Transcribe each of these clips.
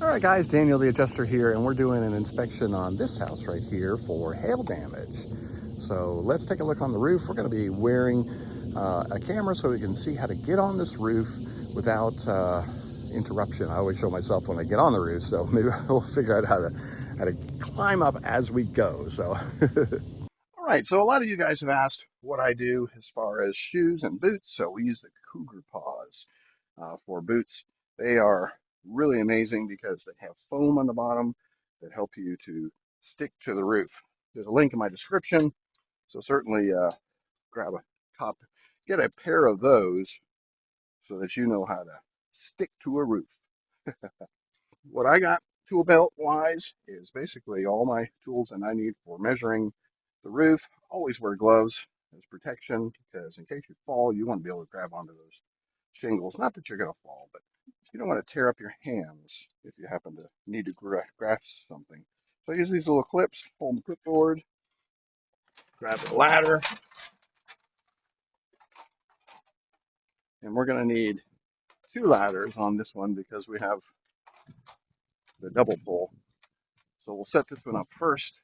All right, guys, Daniel the Adjuster here, and we're doing an inspection on this house right here for hail damage. So let's take a look on the roof. We're going to be wearing a camera so we can see how to get on this roof without interruption. I always show myself when I get on the roof, so maybe we'll figure out how to climb up as we go. So, all right. So a lot of you guys have asked what I do as far as shoes and boots. So we use the Cougar Paws for boots. They are really amazing because they have foam on the bottom that help you to stick to the roof. There's a link in my description, so certainly grab a cop, get a pair of those so that you know how to stick to a roof. What I got tool belt wise is basically all my tools that I need for measuring the roof. Always wear gloves as protection because in case you fall, you want to be able to grab onto those shingles. Not that you're going to fall, but you don't want to tear up your hands if you happen to need to grasp something. So I use these little clips, hold the clipboard, grab the ladder, and we're going to need 2 ladders on this one because we have the double pull. So we'll set this one up first,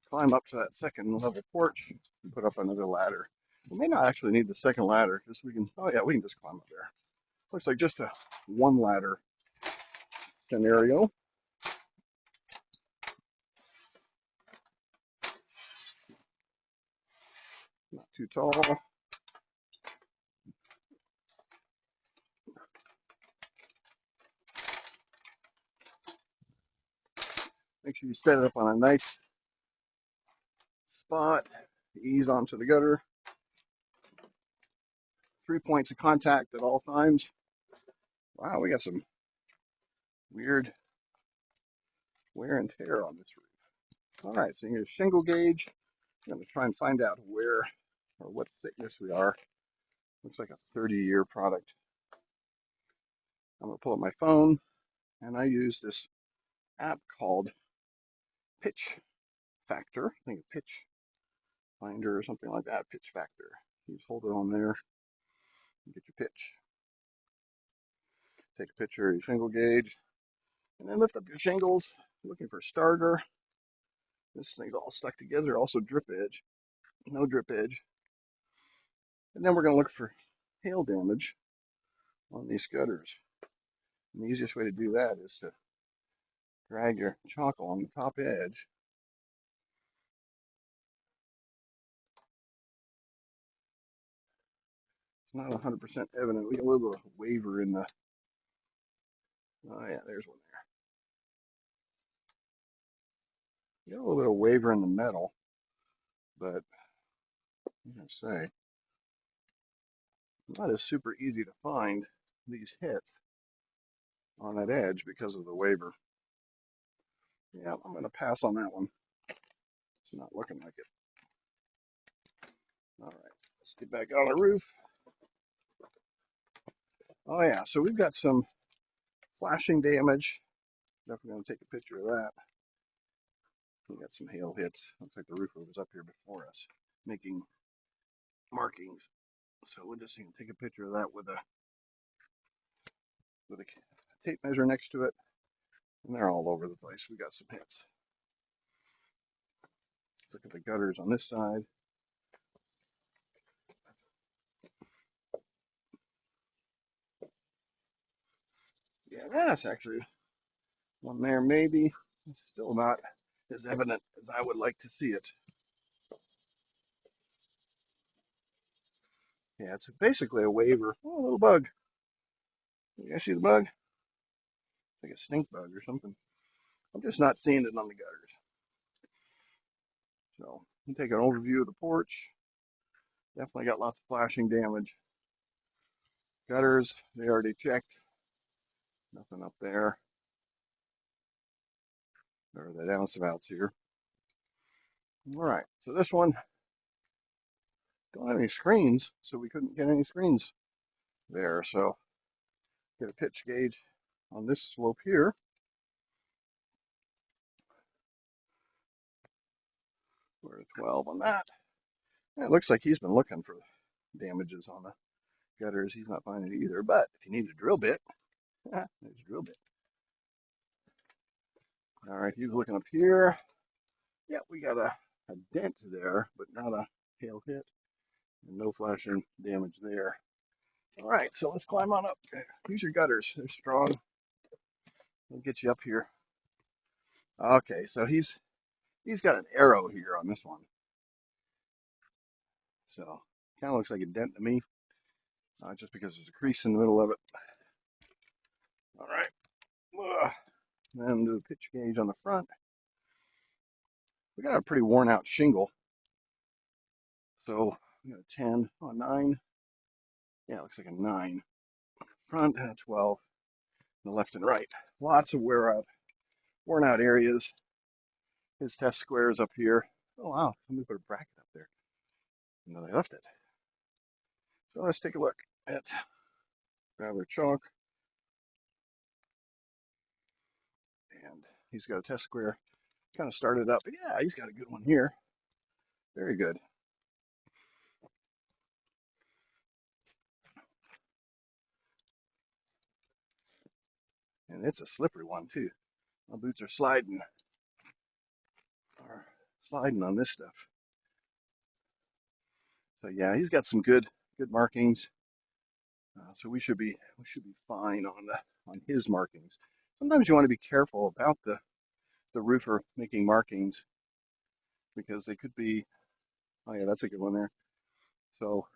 climb up to that second level porch, and put up another ladder. We may not actually need the second ladder because we can, oh yeah, we can just climb up there. Looks like just a 1 ladder scenario. Not too tall. Make sure you set it up on a nice spot, ease onto the gutter. 3 points of contact at all times. Wow, we got some weird wear and tear on this roof. All right, so here's shingle gauge. I'm going to try and find out where or what thickness we are. Looks like a 30-year product. I'm going to pull up my phone, and I use this app called Pitch Factor. I think it's Pitch Finder or something like that. Pitch Factor. You just hold it on there and get your pitch. Take a picture of your shingle gauge, and then lift up your shingles. Looking for starter. This thing's all stuck together. Also drip edge. No drip edge. And then we're going to look for hail damage on these gutters. And the easiest way to do that is to drag your chalk along the top edge. It's not 100% evident. We got a little bit of waver in the, oh yeah, there's one there. Got a little bit of waver in the metal, but I'm going to say, not as super easy to find these hits on that edge because of the waver. Yeah, I'm going to pass on that one. It's not looking like it. All right, let's get back on the roof. Oh yeah, so we've got some flashing damage. Definitely going to take a picture of that. We got some hail hits. Looks like the roofer was up here before us making markings. So we're just going to take a picture of that with a tape measure next to it. And they're all over the place. We got some hits. Let's look at the gutters on this side. Yeah, that's actually one there maybe. It's still not as evident as I would like to see it. Yeah, it's basically a waver. Oh, a little bug. You guys see the bug? Like a stink bug or something. I'm just not seeing it on the gutters. So, you take an overview of the porch. Definitely got lots of flashing damage. Gutters, they already checked. Nothing up there. There are the downspouts here. All right, so this one, don't have any screens, so we couldn't get any screens there. So, get a pitch gauge on this slope here. We're at 12 on that. And it looks like he's been looking for damages on the gutters. He's not finding it either. But if you need a drill bit, there's a drill bit. All right, he's looking up here. Yeah, we got a dent there, but not a hail hit. And no flashing damage there. All right, so let's climb on up. Use your gutters. They're strong. We'll get you up here. Okay, so he's got an arrow here on this one. So kind of looks like a dent to me, just because there's a crease in the middle of it. All right. Then do a pitch gauge on the front. We got a pretty worn out shingle. So we got a 10 on 9. Yeah, it looks like a 9. Front and a 12. The left and right. Lots of worn out areas. His test square is up here. Oh wow, somebody put a bracket up there. No, they left it. So let's take a look at grab our chalk. And he's got a test square. Kind of started up. But yeah, he's got a good one here. Very good. And it's a slippery one too. My boots are sliding on this stuff. So yeah, he's got some good markings. So we should be fine on his markings. Sometimes you want to be careful about the roofer making markings because they could be. Oh yeah, that's a good one there. So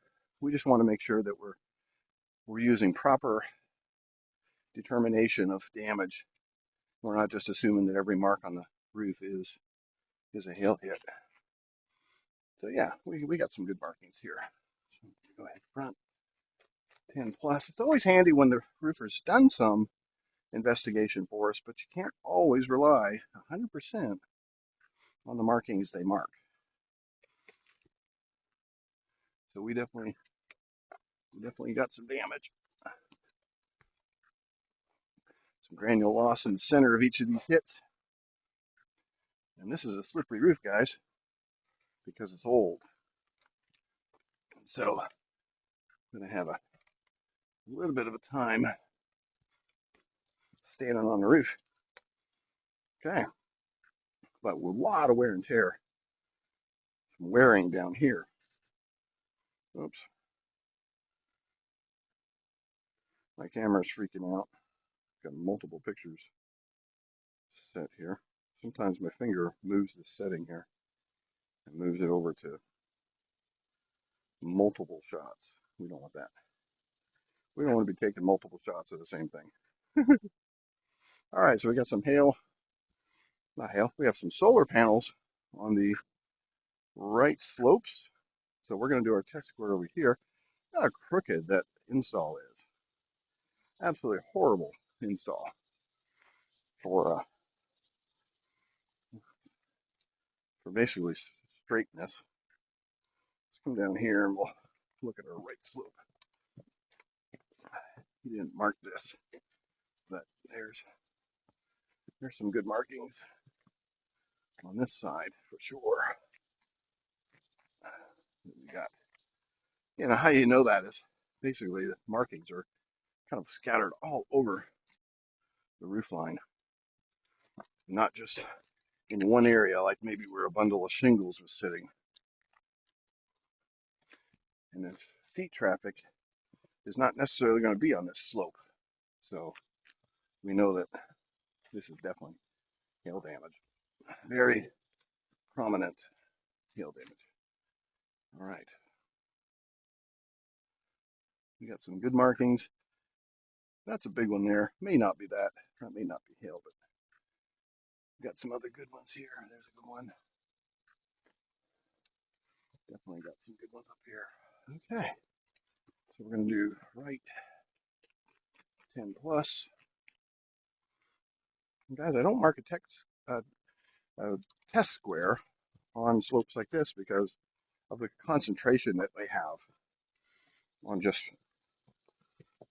we just want to make sure that we're using proper determination of damage. We're not just assuming that every mark on the roof is a hail hit. So yeah, we got some good markings here. So go ahead front 10 plus. It's always handy when the roofer's done some investigation for us, but you can't always rely 100% on the markings they mark. So we definitely got some damage. Some granule loss in the center of each of these hits. And this is a slippery roof, guys, because it's old. And so I'm going to have a little bit of a time standing on the roof. Okay. But with a lot of wear and tear. Some wearing down here. Oops. My camera's freaking out. Got multiple pictures set here. Sometimes my finger moves the setting here and moves it over to multiple shots. We don't want that. We don't want to be taking multiple shots of the same thing. All right, so we got some not hail, we have some solar panels on the right slopes. So we're going to do our test square over here. Look how crooked that install is. Absolutely horrible install for basically straightness. Let's come down here and we'll look at our right slope. He didn't mark this, but there's some good markings on this side for sure. We got, how you know that is basically the markings are kind of scattered all over the roof line, not just in one area, like maybe where a bundle of shingles was sitting. And the feet traffic is not necessarily going to be on this slope. So we know that this is definitely hail damage. Very prominent hail damage. All right. We got some good markings. That's a big one there. May not be that. That may not be hail, but we got some other good ones here. There's a good one. Definitely got some good ones up here. Okay. So we're going to do right 10 plus. And guys, I don't mark a test square on slopes like this because of the concentration that they have on just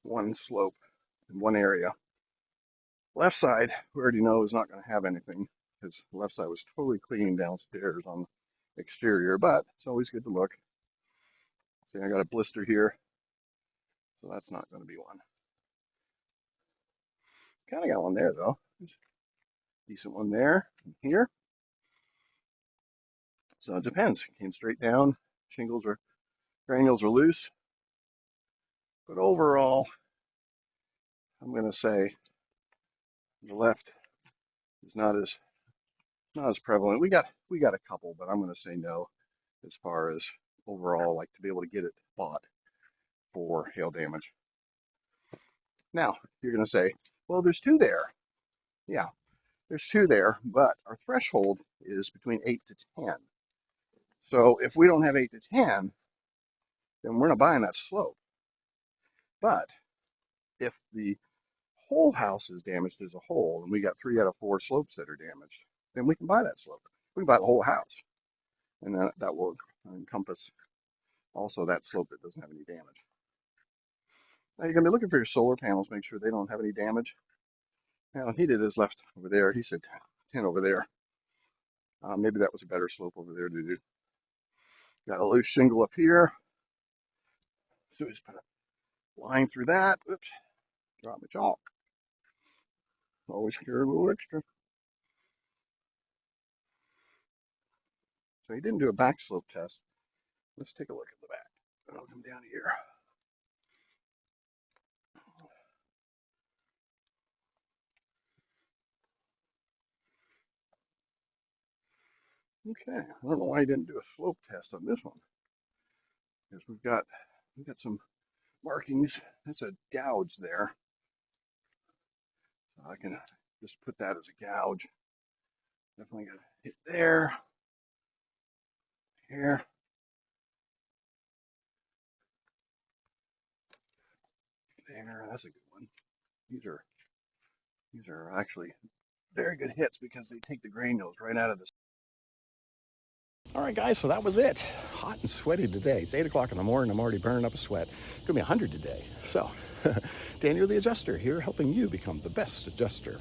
one slope in one area. Left side, we already know is not going to have anything because the left side was totally clean downstairs on the exterior, but it's always good to look. See, I got a blister here, so that's not going to be one. Kind of got one there though. Decent one there, and here. So it depends. It came straight down. Shingles or granules are loose. But overall, I'm going to say the left is not as prevalent. We got a couple, but I'm going to say no as far as overall, like to be able to get it bought for hail damage. Now, you're going to say, well, there's two there. Yeah, there's two there, but our threshold is between 8 to 10. So if we don't have 8 to 10, then we're not buying that slope. But if the whole house is damaged as a whole, and we got 3 out of 4 slopes that are damaged, then we can buy that slope. We can buy the whole house, and that will encompass also that slope that doesn't have any damage. Now you're going to be looking for your solar panels, make sure they don't have any damage. Now he did his left over there. He said 10 over there. Maybe that was a better slope over there to do. Got a loose shingle up here. So just put a line through that. Oops, drop my chalk. Always carry a little extra. So he didn't do a back slope test. Let's take a look at the back. I'll come down here. Okay, I don't know why he didn't do a slope test on this one. Because we've got some markings. That's a gouge there. So I can just put that as a gouge. Definitely got to hit there. Here. There, that's a good one. These are actually very good hits because they take the granules right out of this. All right, guys, so that was it. Hot and sweaty today. It's 8 o'clock in the morning. I'm already burning up a sweat. It's going to be 100 today. So, Daniel the Adjuster here, helping you become the best adjuster.